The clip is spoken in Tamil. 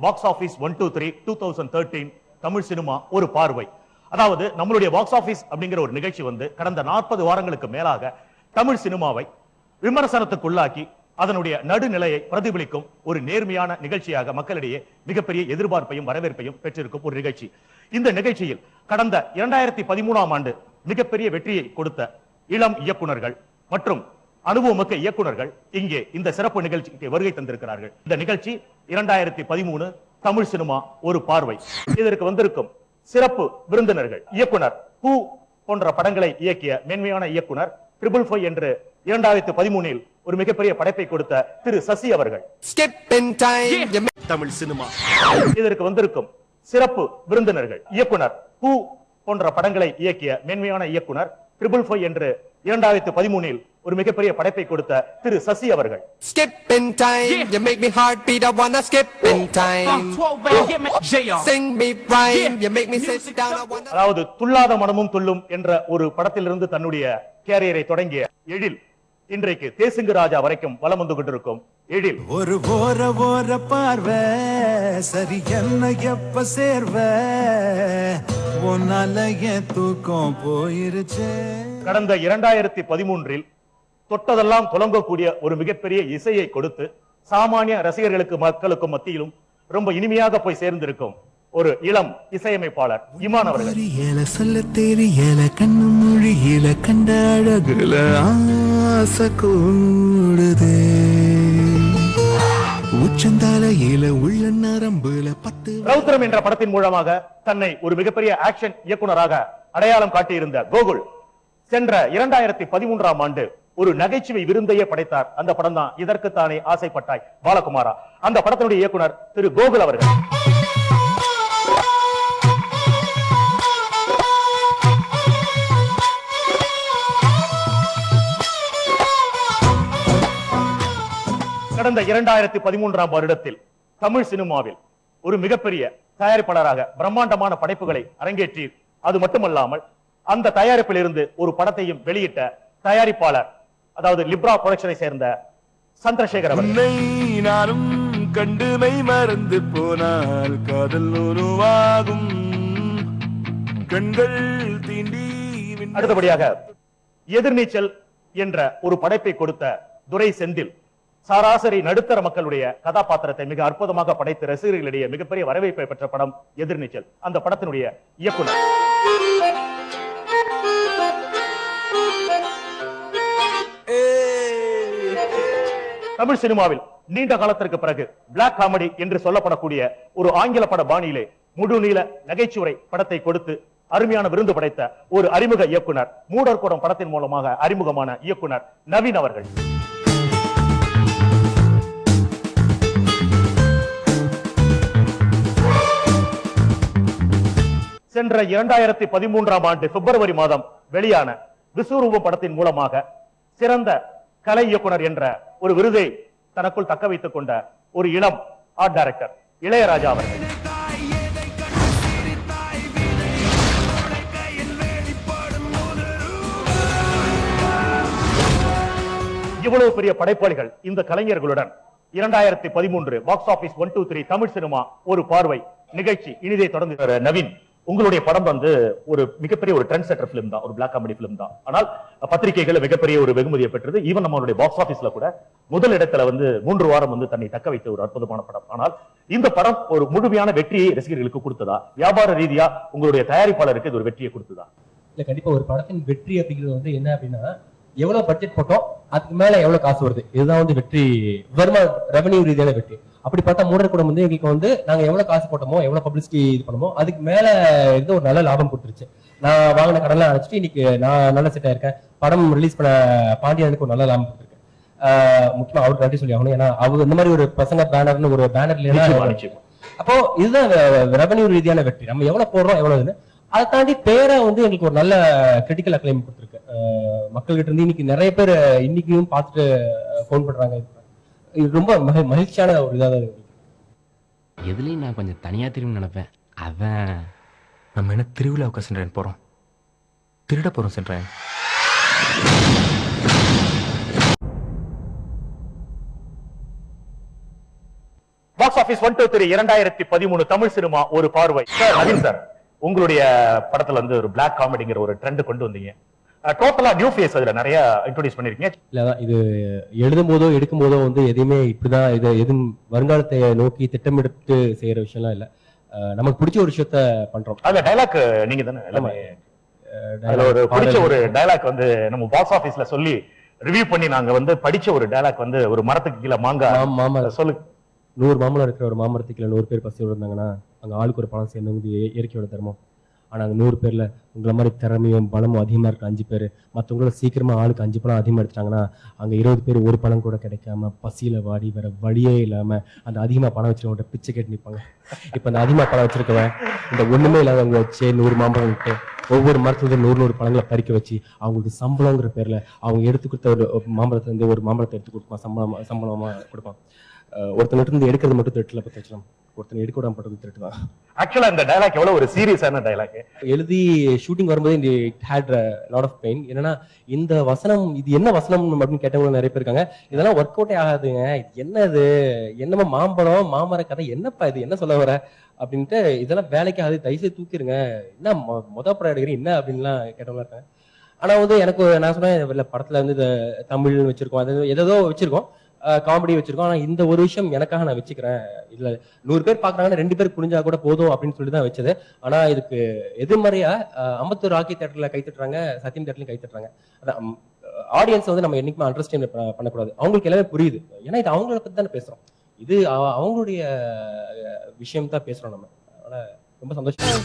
பாக்ஸ் ஆபீஸ் 123 2013 தமிழ் சினிமா ஒரு பார்வை. அதாவது நம்மளுடைய பாக்ஸ் ஆபீஸ் அப்படிங்கிற ஒரு நிகழ்ச்சி வந்து கடந்த 40 வாரங்களுக்கு மேலாக தமிழ் சினிமாவை விமர்சனத்துக்குள்ளாக்கி அதனுடைய நடுநிலையை பிரதிபலிக்கும் ஒரு நேர்மையான நிகழ்ச்சியாக மக்களிடையே மிகப்பெரிய எதிர்பார்ப்பையும் வரவேற்பையும் பெற்றிருக்கும் ஒரு நிகழ்ச்சி. இந்த நிகழ்ச்சியில் கடந்த 2013ஆம் ஆண்டு மிகப்பெரிய வெற்றியை கொடுத்த இளம் இயக்குனர்கள் மற்றும் அனுபவமிக்க இயக்குனர்கள் இங்கே இந்த சிறப்பு நிகழ்ச்சிக்கு வருகை தந்திருக்கிறார்கள். இந்த நிகழ்ச்சி 2013 தமிழ் சினிமா ஒரு பார்வை. இதற்கு வந்திருக்கும் சிறப்பு விருந்தினர்கள் இயக்குனர் பூ போன்ற படங்களை இயக்கிய மேன்மையான இயக்குனர் 555 என்று 2013 ஒரு மிகப்பெரிய படைப்பை கொடுத்த திரு சசி அவர்கள். தமிழ் சினிமா. இதற்கு வந்திருக்கும் சிறப்பு விருந்தினர்கள் இயக்குனர் பூ போன்ற படங்களை இயக்கிய மேன்மையான இயக்குனர் 555 என்று 2013 ஒரு மிகப்பெரிய படைப்பை கொடுத்த திரு சசி அவர்கள். Skip in time, you make me heart beat, I wanna skip in time. Sing me rhyme, you make me sit down, I wanna. அதாவது துள்ளாத மனமும் துள்ளும் என்ற ஒரு படத்திலிருந்து தன்னுடைய கேரியரை தொடங்கிய எழில் இன்றைக்கு தேசிங்கு ராஜா வரைக்கும் வலம் வந்து கொண்டிருக்கும் எழில். ஒரு ஓர பார்வை சரி என்ன எப்ப சேர்வ உன்னால என் தூக்கம் போயிருச்சு. கடந்த 2013 தொட்டதெல்லாம் துலங்கக்கூடிய ஒரு மிகப்பெரிய இசையை கொடுத்து சாமானிய ரசிகர்களுக்கு மக்களுக்கும் மத்தியிலும் ரொம்ப இனிமையாக போய் சேர்ந்திருக்கும் ஒரு இளம் இசையமைப்பாளர் இமான் அவர்கள். சொல்ல தெரியல கண்ணு மொழியில கண்ட அழகுல ஆசை கூடுதே உச்சந்தாலையில உள்ள நரம்புல 10 ரௌத்ரம் என்ற படத்தின் மூலமாக தன்னை ஒரு மிகப்பெரிய ஆக்ஷன் இயக்குனராக அடையாளம் காட்டியிருந்த கோகுல் சென்ற 2013ஆம் ஆண்டு ஒரு நகைச்சுவை விருந்தையே படைத்தார். அந்த படம் தான் இதற்குத்தானே ஆசைப்பட்டாய் பாலகுமாரா. அந்த படத்தினுடைய இயக்குனர் திரு கோகுல் அவர்கள். கடந்த 2013ஆம் வருடத்தில் தமிழ் சினிமாவில் ஒரு மிகப்பெரிய தயாரிப்பாளராக பிரம்மாண்டமான படைப்புகளை அரங்கேற்றி, அது மட்டுமல்லாமல் அந்த தயாரிப்பில் இருந்து ஒரு படத்தையும் வெளியிட்ட தயாரிப்பாளர், அதாவது லிப்ரா புரொடக்ஷனை சேர்ந்த சந்திரசேகர் அவர்கள். நானும் கண்டுமை மறந்து போனால் காதல் உருவாகும் கண்கள் தீண்டி. அடுத்தபடியாக எதிர்நீச்சல் என்ற ஒரு படைப்பை கொடுத்த துரை செந்தில் சராசரி நடுத்தர மக்களுடைய கதாபாத்திரத்தை மிக அற்புதமாக படைத்து ரசிகர்களிடையே மிகப்பெரிய வரவேற்பை பெற்ற படம் எதிர்நீச்சல். அந்த படத்தினுடைய இயக்குனர் தமிழ் சினிமாவில் நீண்ட காலத்திற்கு பிறகு பிளாக் காமெடி என்று சொல்லப்படக்கூடிய ஒரு ஆங்கில பட பாணியிலே முழு நீள நகைச்சுவை படத்தை கொடுத்து அருமையான விருந்து படைத்த ஒரு அறிமுக இயக்குனர், மூடர்குடம் படத்தின் மூலமாக அறிமுகமான இயக்குனர் நவீன் அவர்கள். சென்ற 2013ஆம் ஆண்டு பிப்ரவரி மாதம் வெளியான விஸ்வரூபம் படத்தின் மூலமாக சிறந்த கலை இயக்குனர் என்ற ஒரு விருதை தனக்குள் தக்க வைத்துக் கொண்ட ஒரு இளம் ஆர்ட் டைரக்டர் இளையராஜா அவர்கள். இவ்வளவு பெரிய படைப்பாளிகள் இந்த கலைஞர்களுடன் 2013 பாக்ஸ் ஆபீஸ் 123 தமிழ் சினிமா ஒரு பார்வை நிகழ்ச்சி இனிதை தொடர்ந்து. நவீன், உங்களுடைய படம் வந்து ஒரு மிகப்பெரிய ஒரு ட்ரெண்ட் செட்டர் பிலிம் தான், ஒரு பிளாக் காமெடி பிலிம் தான். ஆனால் பத்திரிகைகள் மிகப்பெரிய ஒரு வெகுமதியை பெற்றது. ஈவன் நம்மளுடைய பாக்ஸ் ஆபீஸ்ல கூட முதல் இடத்துல வந்து 3 வாரம் வந்து தன்னை தக்க வைத்த ஒரு அற்புதமான படம். ஆனால் இந்த படம் ஒரு முழுமையான வெற்றியை ரசிகர்களுக்கு கொடுத்ததா, வியாபார ரீதியா உங்களுடைய தயாரிப்பாளருக்கு இது ஒரு வெற்றியை கொடுத்ததா? இல்ல, கண்டிப்பா ஒரு படத்தின் வெற்றி அப்படிங்கிறது வந்து என்ன அப்படின்னா, எவ்வளவு பட்ஜெட் போட்டோம் அதுக்கு மேல எவ்வளவு காசு வருது, இதுதான் வந்து வெற்றி, ரெவன்யூ ரீதியான வெற்றி. அப்படி பார்த்தா மூடர்குடம் வந்து எங்களுக்கு வந்து நாங்க எவ்வளவு காசு போட்டோமோ, எவ்வளவு பப்ளிசிட்டி இது பண்ணுமோ அதுக்கு மேல இருந்து ஒரு நல்ல லாபம் கொடுத்துருச்சு. நான் வாங்கின கடன்லாம் அடைச்சிட்டு இன்னைக்கு நான் நல்ல செட் ஆயிருக்கேன். படம் ரிலீஸ் பண்ண பாண்டியனுக்கு ஒரு நல்ல லாபம் கொடுத்துருக்கேன். முக்கியமா அவருக்கு நன்றி சொல்லி ஆகணும். ஏன்னா அவர் இந்த மாதிரி ஒரு பசங்க பேனர்னு ஒரு பேனர்ல, அப்போ இதுதான் ரெவன்யூ ரீதியான வெற்றி. நம்ம எவ்வளவு போடுறோம் எவ்வளவுன்னு, அதை தாண்டி பேரை வந்து எங்களுக்கு ஒரு நல்ல கிரிட்டிக்கல் அக்ளைம் கொடுத்துருக்கு. மக்கள்கிட்ட இருந்து இன்னைக்கு நிறைய பேர் இன்னைக்கும் பார்த்துட்டு போன் பண்றாங்க. இது ரொம்ப மகிழ்ச்சியான ஒரு இதாக தான் இருக்கு. எதுலையும் நான் கொஞ்சம் தனியா திரும்பி நினைப்பேன். அதான் நம்ம என்ன திருவிழாவுக்கு சென்றேன் போறோம், திருட போறோம் சென்றேன். பாக்ஸ் ஆபீஸ் 1 2 3 2013 தமிழ் சினிமா ஒரு பார்வை. சார் நவீன் சார், உங்களுடைய படத்துல வந்து ஒரு பிளாக் காமெடிங்கிற ஒரு ட்ரெண்ட் கொண்டு வந்தீங்க. டோட்டலா நியூ ஃபேஸ் அதுல நிறைய இன்ட்ரோடியூஸ் பண்ணிருக்கீங்க. இல்ல இது எழுதும் போதோ எடுக்கும் போதோ வந்து எதையுமே இப்படிதான் இது எதுவும் வருங்காலத்தை நோக்கி திட்டமிட்டு செய்யற விஷயம்லாம் இல்ல. நமக்கு பிடிச்ச ஒரு விஷயத்த பண்றோம். அதுல டைலாக் நீங்க தானே எல்லாமே. அதுல ஒரு பிடிச்ச ஒரு டைலாக் வந்து நம்ம பாக்ஸ் ஆபீஸ்ல சொல்லி ரிவ்யூ பண்ணி நாங்க வந்து படிச்ச ஒரு டைலாக் வந்து ஒரு மரத்துக்கு கீழே மாங்காய் சொல்லு. 100 மாமரம் இருக்கிற ஒரு மாமரத்துக்கு கீழே 100 பேர் பசியோட இருந்தாங்கன்னா அங்க ஆளுக்கு ஒரு பணம் சேர்ந்து இயற்கையோட தர்மம். ஆனா அந்த 100 பேர்ல உங்களை மாதிரி திறமையும் பலமும் அதிகமா இருக்கிற 5 பேர் மற்றவங்களோட சீக்கிரமா ஆளுக்கு 5 பணம் அதிகமா எடுத்துட்டாங்கன்னா அங்க 20 பேர் ஒரு பணம் கூட கிடைக்காம பசியில வாடி வேற வழியே இல்லாம அந்த அதிகமா பணம் வச்சிருக்கவங்க பிச்சை கேட்டு நிற்பாங்க. இப்ப அந்த அதிகமா பணம் வச்சிருக்கவன் இந்த ஒண்ணுமே இல்லாதவங்க வச்சு 100 மாம்பழம் விட்டு ஒவ்வொரு மரத்துல 100 பழங்களை பறிக்க வச்சு அவங்களுக்கு சம்பளங்கிற பேர்ல அவங்க எடுத்து கொடுத்த ஒரு மாம்பழத்துல இருந்து ஒரு மாம்பழத்தை எடுத்து கொடுப்பான், சம்பளமா கொடுப்பான். ஒருத்தன் இருந்து எடுக்கிறது மட்டும் திருட்டுல பத்து வச்சலாம், ஒருத்தன் எடுக்க விடாம பண்றது திருட்டு தான். ஆக்சுவலா இந்த டைலாக் எவ்வளவு ஒரு சீரியஸான டைலாக். எழுதி ஷூட்டிங் வரும்போது ஹேட் லாட் ஆஃப் பெயின். என்னன்னா இந்த வசனம் இது என்ன வசனம் அப்படின்னு கேட்டவங்க நிறைய பேர் இருக்காங்க. இதெல்லாம் ஒர்க் அவுட்டே ஆகாதுங்க, இது என்னது என்னமா மாம்பழம் மாமர கதை என்னப்பா இது என்ன சொல்ல வர அப்படின்ட்டு இதெல்லாம் வேலைக்கு ஆகுது தயவுசெய்து தூக்கிடுங்க, என்ன படம் எடுக்கிறீங்க என்ன அப்படின்லாம் கேட்டவங்களா இருக்காங்க. ஆனா வந்து எனக்கு நான் சொன்னேன் படத்துல வந்து தமிழ் வச்சிருக்கோம், அது ஏதோ வச்சிருக்கோம், காமெடி வச்சிருக்கோம். ஆனா இந்த ஒரு விஷயம் எனக்காக நான் வச்சுக்கிறேன். இல்ல 100 பேர் பாக்குறாங்கன்னா 2 பேர் புரிஞ்சா கூட போதும் அப்படின்னு சொல்லிட்டு தான் வச்சது. ஆனா இதுக்கு எதிர்மறையா அம்பத்தூர் ராக்கி தேட்டர்ல கை தட்டுறாங்க, சத்தியம் தேட்டர்லயும் கை தட்டுறாங்க. அதான் ஆடியன்ஸ் வந்து நம்ம என்னைக்குமே அண்டர்ஸ்டாண்ட் பண்ணக்கூடாது. அவங்களுக்கு எல்லாமே புரியுது, ஏன்னா இது அவங்கள பத்தி தானே பேசுறோம், இது அவங்களுடைய விஷயம் தான் பேசுறோம் நம்ம. அதனால ரொம்ப சந்தோஷம்.